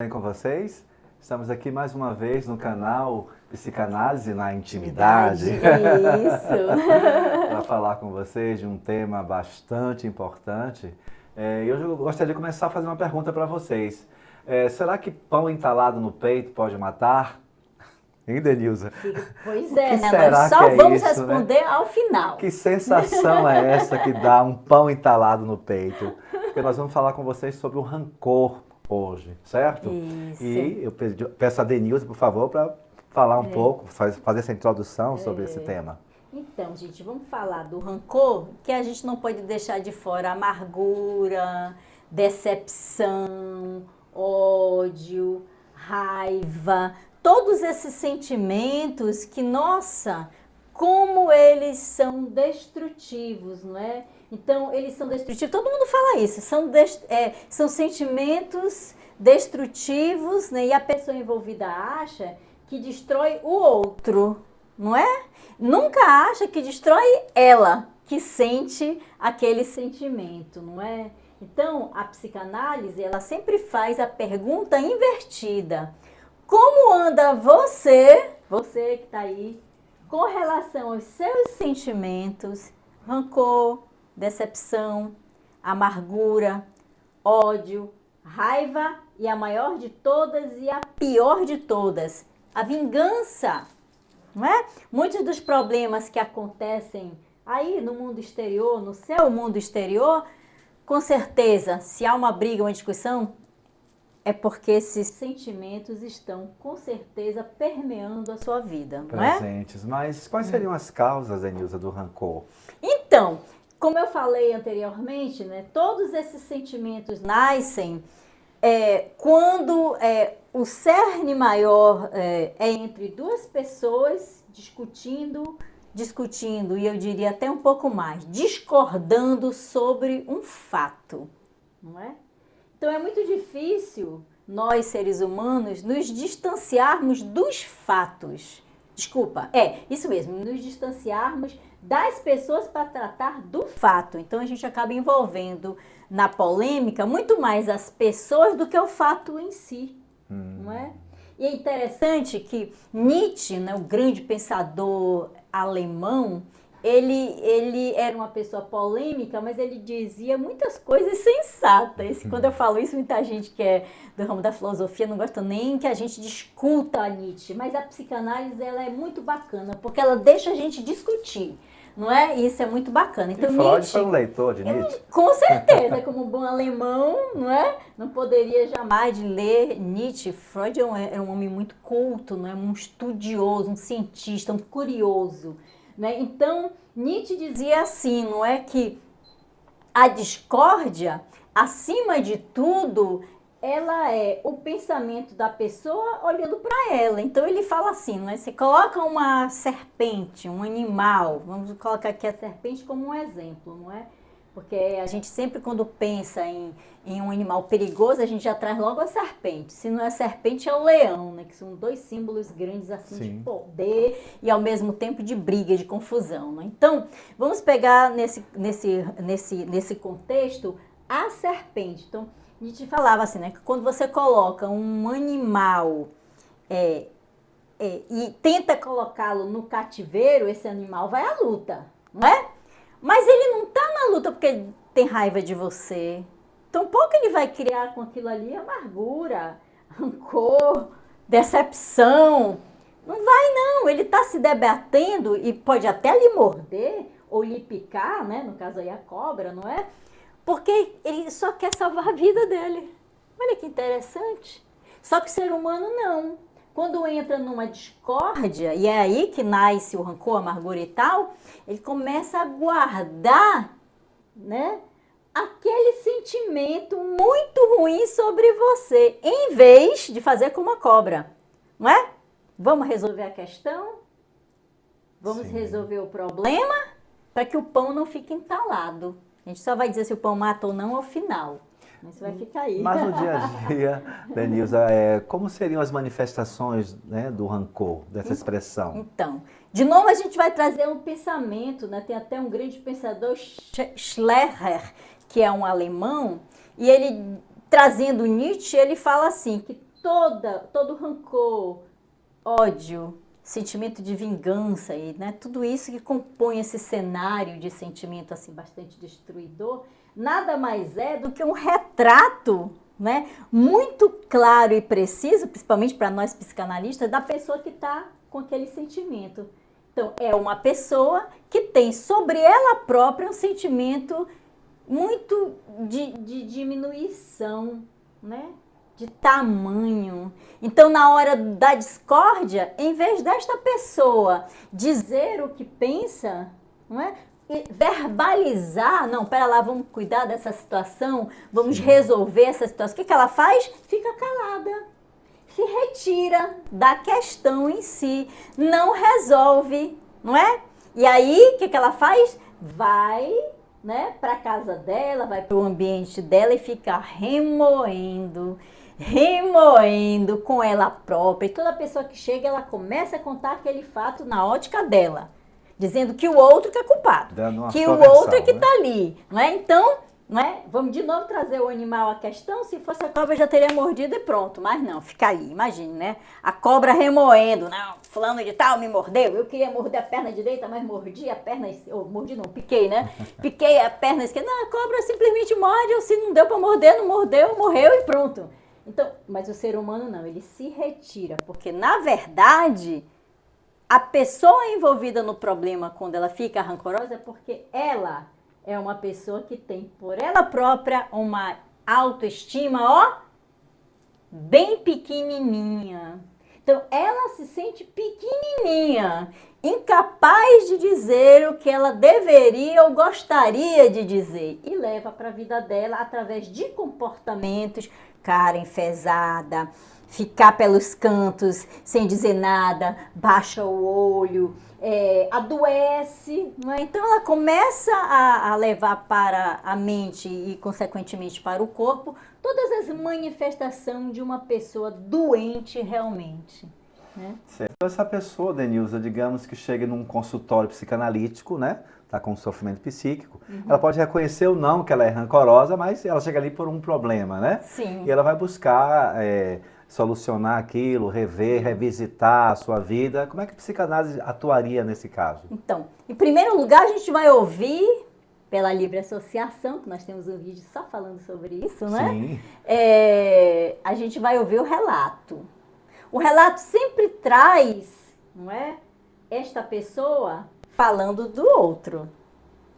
Bem com vocês? Estamos aqui mais uma vez no canal Psicanálise na Intimidade. É isso. Para falar com vocês de um tema bastante importante. E hoje eu gostaria de começar a fazer uma pergunta para vocês. Será que pão entalado no peito pode matar? Hein, Denilza? Pois é, né? Será Nós só que é vamos isso, responder ao final. Que sensação é essa que dá um pão entalado no peito? Porque nós vamos falar com vocês sobre o rancor hoje, certo? Isso. E eu peço a Denilza, por favor, para falar um pouco, fazer essa introdução sobre esse tema. Então, gente, vamos falar do rancor, que a gente não pode deixar de fora amargura, decepção, ódio, raiva, todos esses sentimentos que, nossa, como eles são destrutivos, não é? Então, eles são destrutivos, todo mundo fala isso, são sentimentos destrutivos, né? E a pessoa envolvida acha que destrói o outro, não é? Nunca acha que destrói ela, que sente aquele sentimento, não é? Então, a psicanálise, ela sempre faz a pergunta invertida. Como anda você que está aí, com relação aos seus sentimentos, rancor, decepção, amargura, ódio, raiva e a maior de todas e a pior de todas, a vingança, não é? Muitos dos problemas que acontecem aí no mundo exterior, no seu mundo exterior, com certeza, se há uma briga, uma discussão, é porque esses sentimentos estão, com certeza, permeando a sua vida, não é? Presentes. Mas quais seriam as causas, Denilza, do rancor? Então, como eu falei anteriormente, né, todos esses sentimentos nascem quando o cerne maior é entre duas pessoas discutindo, e eu diria até um pouco mais, discordando sobre um fato, não é? Então é muito difícil nós, seres humanos, nos distanciarmos dos fatos. Desculpa, isso mesmo, nos distanciarmos das pessoas para tratar do fato. Então a gente acaba envolvendo na polêmica muito mais as pessoas do que o fato em si, não é? E é interessante que Nietzsche, né, o grande pensador alemão, ele era uma pessoa polêmica, mas ele dizia muitas coisas sensatas. Quando eu falo isso, muita gente que é do ramo da filosofia não gosta nem que a gente discuta a Nietzsche, mas a psicanálise ela é muito bacana, porque ela deixa a gente discutir, não é? E isso é muito bacana. Então, E Freud Nietzsche, foi um leitor de Nietzsche? com certeza, como um bom alemão, não é? Não poderia jamais de ler Nietzsche. Freud é um homem muito culto, não é? Um estudioso, um cientista, um curioso. Né? Então, Nietzsche dizia assim, não é, que a discórdia, acima de tudo, ela é o pensamento da pessoa olhando para ela. Então, ele fala assim, não é? Você coloca uma serpente, um animal, vamos colocar aqui a serpente como um exemplo, não é? Porque a gente sempre, quando pensa em um animal perigoso, a gente já traz logo a serpente. Se não é a serpente, é o leão, né? Que são dois símbolos grandes assim de poder e ao mesmo tempo de briga, de confusão. Né? Então, vamos pegar nesse contexto a serpente. Então, a gente falava assim, né? Que quando você coloca um animal e tenta colocá-lo no cativeiro, esse animal vai à luta, não é? Mas ele não está na luta porque ele tem raiva de você. Tampouco ele vai criar com aquilo ali amargura, rancor, decepção. Não vai, não. Ele está se debatendo e pode até lhe morder ou lhe picar, né? No caso aí a cobra, não é? Porque ele só quer salvar a vida dele. Olha que interessante. Só que o ser humano não. Quando entra numa discórdia, e é aí que nasce o rancor, a amargura e tal, ele começa a guardar, né, aquele sentimento muito ruim sobre você, em vez de fazer como a cobra, não é? Vamos resolver a questão? Vamos resolver o problema para que o pão não fique entalado. A gente só vai dizer se o pão mata ou não ao final. Mas vai ficar aí. Mas no dia a dia, Denilza, como seriam as manifestações, né, do rancor, dessa expressão? Então, de novo a gente vai trazer um pensamento, né? Tem até um grande pensador, Schlecher, que é um alemão, e ele, trazendo Nietzsche, ele fala assim, que todo rancor, ódio, sentimento de vingança, e, né, tudo isso que compõe esse cenário de sentimento assim, bastante destruidor, nada mais é do que um retrato, né, muito claro e preciso, principalmente para nós psicanalistas, da pessoa que está com aquele sentimento. Então, é uma pessoa que tem sobre ela própria um sentimento muito de diminuição, né? De tamanho. Então, na hora da discórdia, em vez desta pessoa dizer o que pensa, não é? E verbalizar, não, pera lá, vamos cuidar dessa situação, vamos resolver essa situação. O que ela faz? Fica calada, se retira da questão em si, não resolve, não é? E aí, o que ela faz? Vai, né, para a casa dela, vai para o ambiente dela e fica remoendo com ela própria. E toda pessoa que chega, ela começa a contar aquele fato na ótica dela, dizendo que o outro que é culpado, que o outro é que está ali, não é? Então, não é? Vamos de novo trazer o animal à questão. Se fosse a cobra, já teria mordido e pronto. Mas não, fica ali, imagine, né? A cobra remoendo. Não, fulano de tal me mordeu. Eu queria morder a perna direita, mas mordi a perna... mordi não, piquei, né? Piquei a perna esquerda. Não, a cobra simplesmente morde. Ou se não deu para morder, não mordeu, morreu e pronto. Então, mas o ser humano não, ele se retira. Porque, na verdade, a pessoa envolvida no problema, quando ela fica rancorosa, é porque ela... é uma pessoa que tem por ela própria uma autoestima, ó, bem pequenininha. Então, ela se sente pequenininha, incapaz de dizer o que ela deveria ou gostaria de dizer. E leva para a vida dela através de comportamentos, cara enfesada, ficar pelos cantos sem dizer nada, baixa o olho, adoece, não é? Então ela começa a levar para a mente e consequentemente para o corpo todas as manifestações de uma pessoa doente realmente, né? Certo. Essa pessoa, Denilza, digamos que chega num consultório psicanalítico, né? Está com sofrimento psíquico, ela pode reconhecer ou não que ela é rancorosa, mas ela chega ali por um problema, né? Sim. E ela vai buscar solucionar aquilo, rever, revisitar a sua vida. Como é que a psicanálise atuaria nesse caso? Então, em primeiro lugar, a gente vai ouvir pela livre associação, que nós temos um vídeo só falando sobre isso, né? Sim. A gente vai ouvir o relato. O relato sempre traz, não é? Esta pessoa falando do outro,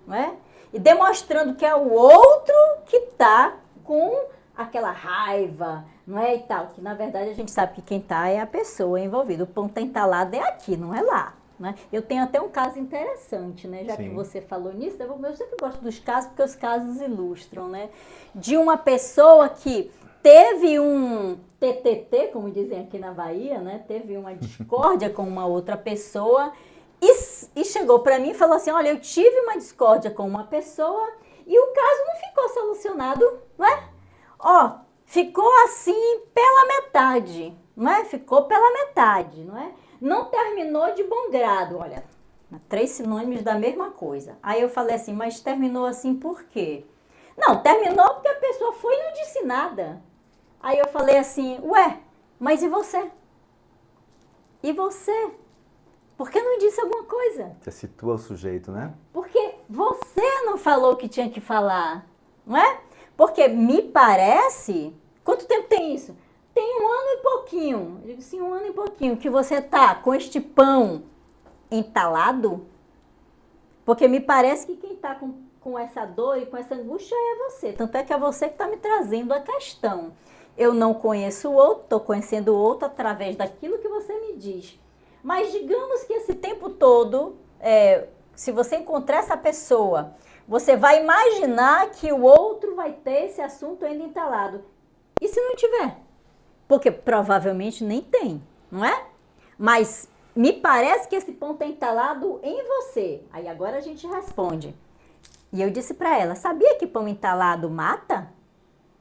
não é? E demonstrando que é o outro que está com aquela raiva, não é, e tal, que na verdade a gente sabe que quem está é a pessoa envolvida, o ponto entalado é aqui, não é lá, né? Eu tenho até um caso interessante, né, já que você falou nisso, eu sempre gosto dos casos, porque os casos ilustram, né, de uma pessoa que teve um TTT, como dizem aqui na Bahia, né, teve uma discórdia com uma outra pessoa e chegou para mim e falou assim, olha, eu tive uma discórdia com uma pessoa e o caso não ficou solucionado, não é? Ó, ficou assim pela metade, não é? Ficou pela metade, não é? Não terminou de bom grado, olha, 3 sinônimos da mesma coisa. Aí eu falei assim, mas terminou assim por quê? Não, terminou porque a pessoa foi e não disse nada. Aí eu falei assim, ué, mas e você? E você? Por que não disse alguma coisa? Você situa o sujeito, né? Porque você não falou o que tinha que falar, não é? Porque me parece... Quanto tempo tem isso? Tem 1 ano e pouquinho. Eu digo assim, 1 ano e pouquinho que você tá com este pão entalado. Porque me parece que quem tá com essa dor e com essa angústia é você. Tanto é que é você que está me trazendo a questão. Eu não conheço o outro, estou conhecendo o outro através daquilo que você me diz. Mas digamos que esse tempo todo, se você encontrar essa pessoa, você vai imaginar que o outro vai ter esse assunto ainda entalado. E se não tiver? Porque provavelmente nem tem, não é? Mas me parece que esse ponto é entalado em você. Aí agora a gente responde. E eu disse para ela, sabia que pão entalado mata?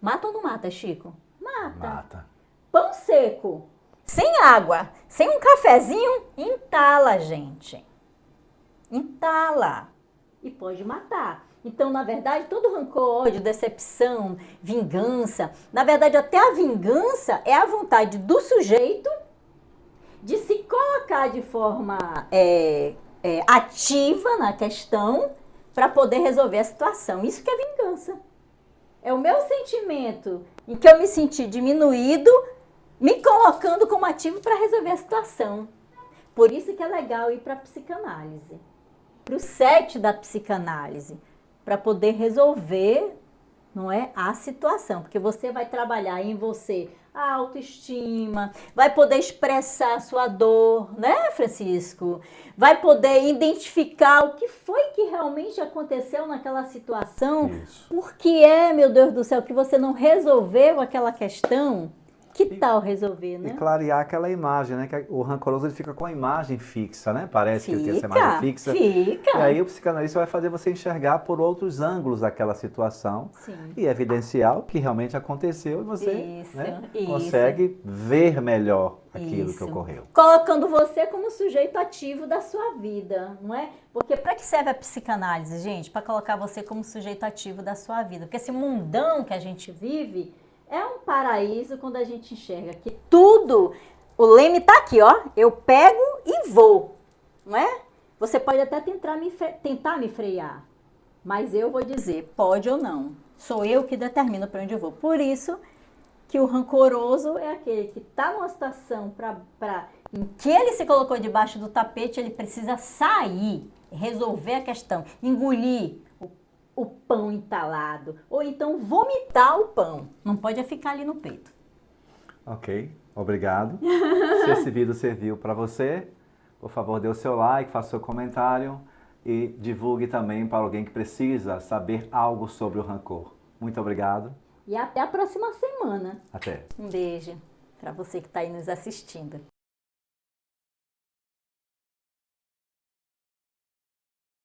Mata ou não mata, Chico? Mata. Mata. Pão seco, sem água, sem um cafezinho, entala, gente. Entala. E pode matar. Então, na verdade, todo rancor, ódio, decepção, vingança, na verdade, até a vingança é a vontade do sujeito de se colocar de forma ativa na questão para poder resolver a situação. Isso que é vingança. É o meu sentimento em que eu me senti diminuído, me colocando como ativo para resolver a situação. Por isso que é legal ir para a psicanálise, para o set da psicanálise, para poder resolver, não é, a situação. Porque você vai trabalhar em você a autoestima, vai poder expressar a sua dor, né, Francisco? Vai poder identificar o que foi que realmente aconteceu naquela situação. Isso. Por que é, meu Deus do céu, que você não resolveu aquela questão? Que tal resolver, né? E clarear aquela imagem, né? Que o rancoroso ele fica com a imagem fixa, né? Parece que ele tem essa imagem fixa. Fica. E aí o psicanalista vai fazer você enxergar por outros ângulos aquela situação. Sim. E evidenciar o que realmente aconteceu e você Isso, né, isso. consegue ver melhor aquilo Isso. que ocorreu. Colocando você como sujeito ativo da sua vida, não é? Porque para que serve a psicanálise, gente? Para colocar você como sujeito ativo da sua vida. Porque esse mundão que a gente vive é um paraíso quando a gente enxerga que tudo, o leme tá aqui, ó, eu pego e vou, não é? Você pode até tentar me frear, mas eu vou dizer, pode ou não. Sou eu que determino para onde eu vou. Por isso que o rancoroso é aquele que está numa situação em que ele se colocou debaixo do tapete, ele precisa sair, resolver a questão, engolir o pão entalado, ou então vomitar o pão. Não pode ficar ali no peito. Ok, obrigado. Se esse vídeo serviu para você, por favor, dê o seu like, faça o seu comentário e divulgue também para alguém que precisa saber algo sobre o rancor. Muito obrigado. E até a próxima semana. Até. Um beijo para você que está aí nos assistindo.